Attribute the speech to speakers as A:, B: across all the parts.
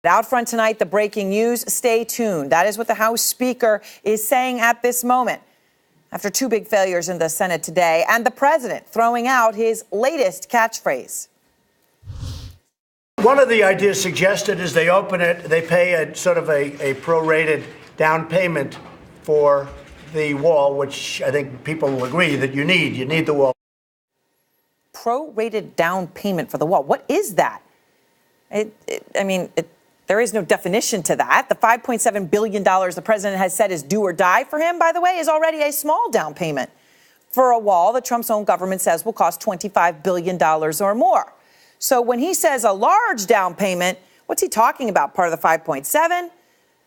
A: Out front tonight, the breaking news. Stay tuned. That is what the House Speaker is saying at this moment, after two big failures in the Senate today, and the president throwing out his latest catchphrase.
B: One of the ideas suggested is they open it, they pay a sort of a prorated down payment for the wall, which I think people will agree that you need. You need the wall.
A: Prorated down payment for the wall. What is that? There is no definition to that. The $5.7 billion the president has said is do or die for him, by the way, is already a small down payment for a wall that Trump's own government says will cost $25 billion or more. So when he says a large down payment, what's he talking about? Part of the 5.7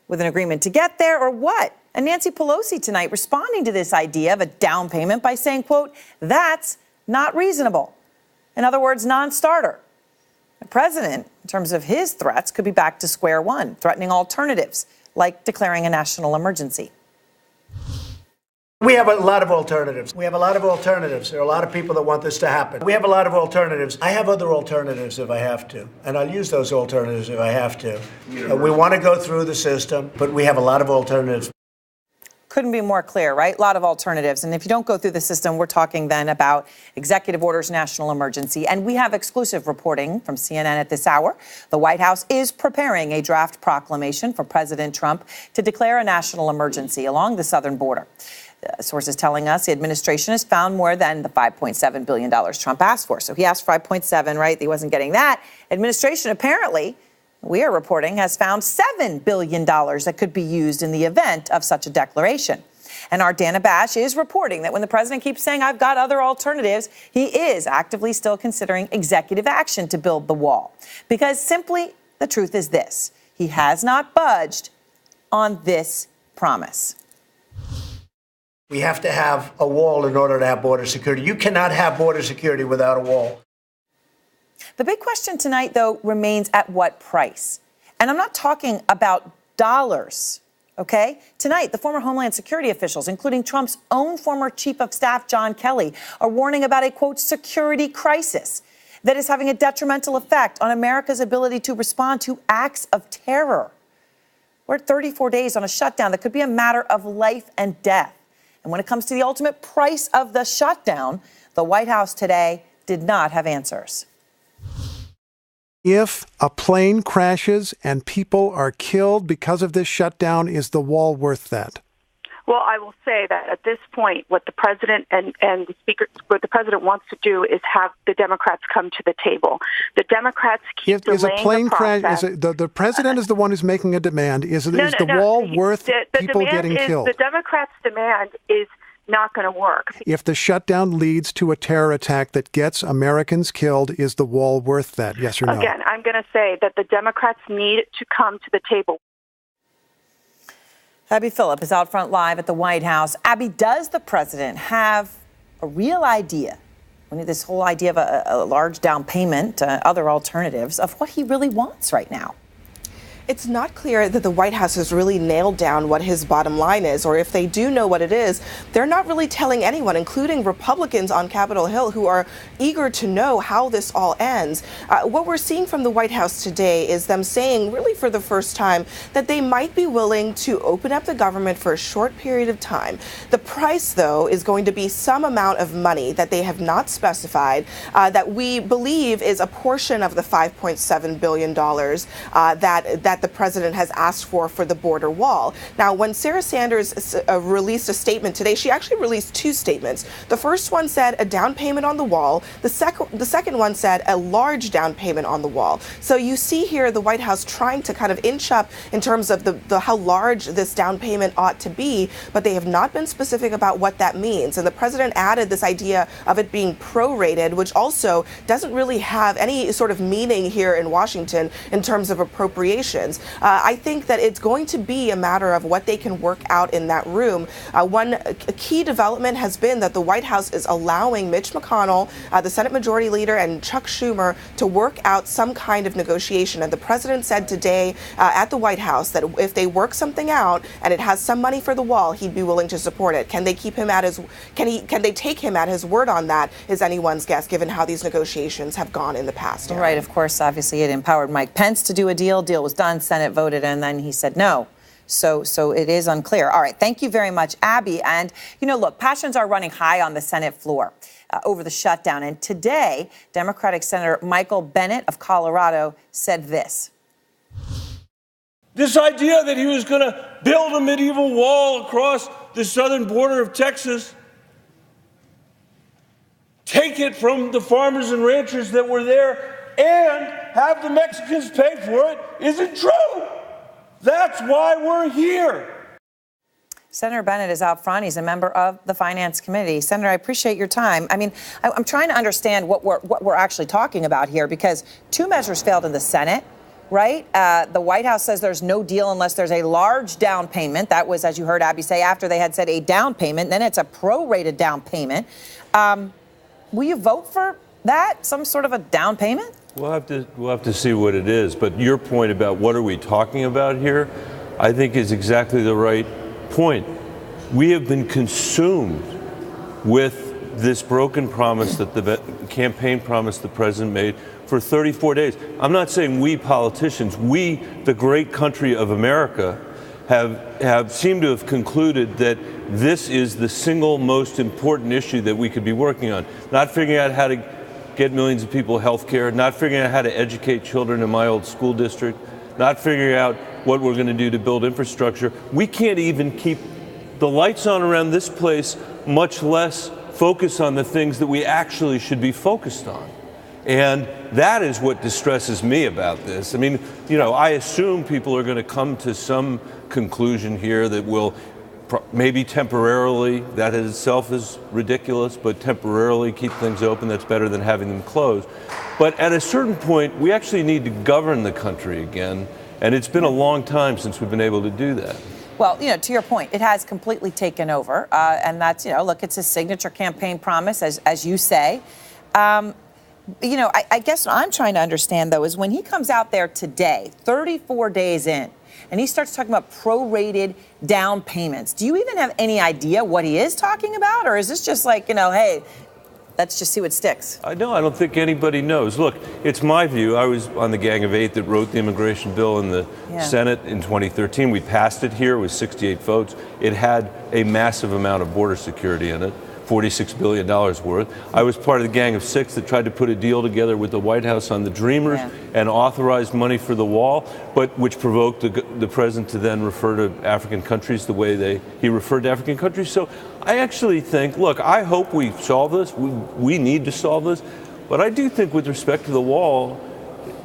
A: with an agreement to get there, or what? And Nancy Pelosi tonight responding to this idea of a down payment by saying, quote, that's not reasonable. In other words, non-starter. The president, in terms of his threats, could be back to square one, threatening alternatives like declaring a national emergency.
B: We have a lot of alternatives. There are a lot of people that want this to happen. We have a lot of alternatives. I have other alternatives if I have to, and I'll use those alternatives if I have to. We want to go through the system, but we have a lot of alternatives.
A: Couldn't be more clear, right? A lot of alternatives. And if you don't go through the system, we're talking then about executive orders, national emergency. And we have exclusive reporting from CNN at this hour. The White House is preparing a draft proclamation for President Trump to declare a national emergency along the southern border. Sources telling us the administration has found more than the $5.7 billion Trump asked for. So he asked for 5.7, right? He wasn't getting that. Administration apparently, we are reporting, has found $7 billion that could be used in the event of such a declaration. And our Dana Bash is reporting that when the president keeps saying, I've got other alternatives, he is actively still considering executive action to build the wall. Because simply, the truth is this, he has not budged on this promise.
B: We have to have a wall in order to have border security. You cannot have border security without a wall.
A: The big question tonight, though, remains at what price? And I'm not talking about dollars, okay? Tonight, the former Homeland Security officials, including Trump's own former chief of staff, John Kelly, are warning about a, quote, security crisis that is having a detrimental effect on America's ability to respond to acts of terror. We're at 34 days on a shutdown that could be a matter of life and death. And when it comes to the ultimate price of the shutdown, the White House today did not have answers.
C: If a plane crashes and people are killed because of this shutdown, is the wall worth that?
D: Well, I will say that at this point, what the president and the speaker, what the president wants to do is have the Democrats come to the table. The Democrats keep delaying the process.
C: The president is the one who's making a demand. Is the wall worth people getting killed?
D: The Democrats' demand is not going to work.
C: If the shutdown leads to a terror attack that gets Americans killed, is the wall worth that? Yes or no?
D: Again, I'm going to say that the Democrats need to come to the table.
A: Abby Phillip is out front live at the White House. Abby, does the president have a real idea, this whole idea of a large down payment, other alternatives, of what he really wants right now?
E: It's not clear that the White House has really nailed down what his bottom line is, or if they do know what it is, they're not really telling anyone, including Republicans on Capitol Hill, who are eager to know how this all ends. What we're seeing from the White House today is them saying, really for the first time, that they might be willing to open up the government for a short period of time. The price, though, is going to be some amount of money that they have not specified, that we believe is a portion of the $5.7 billion that the president has asked for the border wall. Now, when Sarah Sanders released a statement today, she actually released two statements. The first one said a down payment on the wall. The second one said a large down payment on the wall. So you see here the White House trying to kind of inch up in terms of the how large this down payment ought to be, but they have not been specific about what that means. And the president added this idea of it being prorated, which also doesn't really have any sort of meaning here in Washington in terms of appropriations. I think that it's going to be a matter of what they can work out in that room. One key development has been that the White House is allowing Mitch McConnell, the Senate Majority Leader, and Chuck Schumer to work out some kind of negotiation. And the president said today at the White House that if they work something out and it has some money for the wall, he'd be willing to support it. Can they keep him at his? Can they take him at his word on that? Is anyone's guess, given how these negotiations have gone in the past.
A: Right. Of course, obviously, it empowered Mike Pence to do a deal. Deal was done. one Senate voted and then he said no. So it is unclear. All right. Thank you very much, Abby. And, look, passions are running high on the Senate floor over the shutdown. And today, Democratic Senator Michael Burnett of Colorado said this.
F: This idea that he was going to build a medieval wall across the southern border of Texas, take it from the farmers and ranchers that were there, and have the Mexicans pay for it, isn't true. That's why we're here.
A: Senator Burnett is out front. He's a member of the Finance Committee. Senator, I appreciate your time. I mean, I'm trying to understand what we're actually talking about here, because two measures failed in the Senate, right? The White House says there's no deal unless there's a large down payment. That was, as you heard Abby say, after they had said a down payment. Then it's a prorated down payment. Will you vote for that, some sort of a down payment?
F: We'll have to see what it is. But your point about what are we talking about here, I think is exactly the right point. We have been consumed with this broken promise that the campaign promise the president made for 34 days. I'm not saying we politicians, we, the great country of America, have seemed to have concluded that this is the single most important issue that we could be working on. Not figuring out how to get millions of people health care, not figuring out how to educate children in my old school district, not figuring out what we're going to do to build infrastructure. We can't even keep the lights on around this place, much less focus on the things that we actually should be focused on. And that is what distresses me about this. I mean, I assume people are going to come to some conclusion here that will maybe temporarily, that in itself is ridiculous, but temporarily keep things open. That's better than having them closed. But at a certain point, we actually need to govern the country again. And it's been a long time since we've been able to do that.
A: Well, to your point, it has completely taken over. And that's, look, it's a signature campaign promise, as you say. I guess what I'm trying to understand, though, is when he comes out there today, 34 days in, and he starts talking about prorated down payments, do you even have any idea what he is talking about? Or is this just like, hey, let's just see what sticks?
F: I don't think anybody knows. Look, it's my view. I was on the Gang of Eight that wrote the immigration bill in the Senate in 2013. We passed it here with 68 votes. It had a massive amount of border security in it. $46 billion worth. I was part of the Gang of Six that tried to put a deal together with the White House on the Dreamers and authorized money for the wall, but which provoked the president to then refer to African countries the way he referred to African countries. So I actually think, look, I hope we solve this. We need to solve this. But I do think with respect to the wall,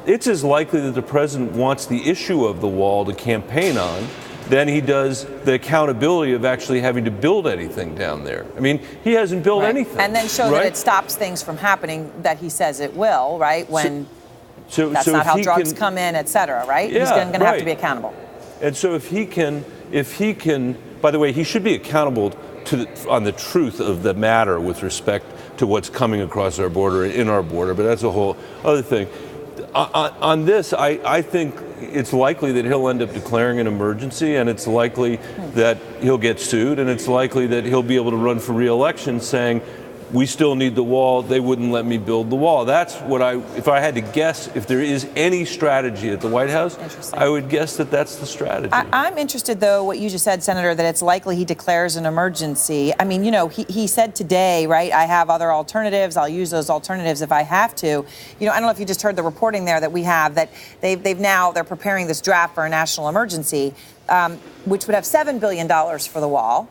F: it's as likely that the president wants the issue of the wall to campaign on than he does the accountability of actually having to build anything down there. I mean, he hasn't built anything.
A: And then show that it stops things from happening that he says it will, right? When that's not how drugs come in, et cetera, right?
F: Yeah,
A: he's going to have to be accountable.
F: And so if he can, by the way, he should be accountable on the truth of the matter with respect to what's coming across our border, in our border, but that's a whole other thing. On this, I think it's likely that he'll end up declaring an emergency, and it's likely that he'll get sued, and it's likely that he'll be able to run for re-election saying, we still need the wall, they wouldn't let me build the wall. That's what if I had to guess, if there is any strategy at the White House, I would guess that that's the strategy.
A: I'm interested, though, what you just said, Senator, that it's likely he declares an emergency. I mean, he said today, right, I have other alternatives. I'll use those alternatives if I have to. I don't know if you just heard the reporting there that we have, that they're preparing this draft for a national emergency, which would have $7 billion for the wall.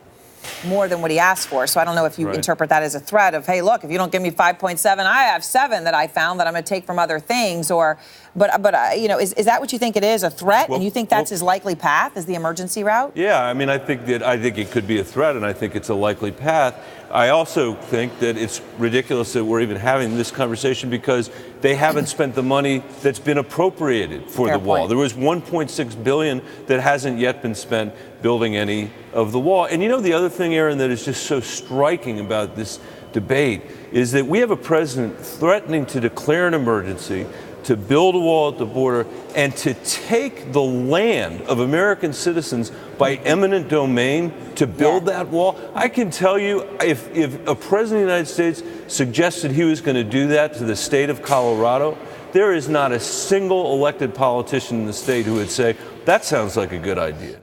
A: More than what he asked for. So I don't know if you interpret that as a threat of, hey, look, if you don't give me 5.7, I have 7 that I found that I'm going to take from other things. But is that what you think it is, a threat? And you think that's his likely path, is the emergency route?
F: Yeah, I mean, I think it could be a threat, and I think it's a likely path. I also think that it's ridiculous that we're even having this conversation because they haven't spent the money that's been appropriated for the wall. There was $1.6 billion that hasn't yet been spent building any of the wall. And the other thing, Aaron, that is just so striking about this debate is that we have a president threatening to declare an emergency, to build a wall at the border, and to take the land of American citizens by eminent domain to build that wall. I can tell you, if a president of the United States suggested he was going to do that to the state of Colorado, there is not a single elected politician in the state who would say, that sounds like a good idea.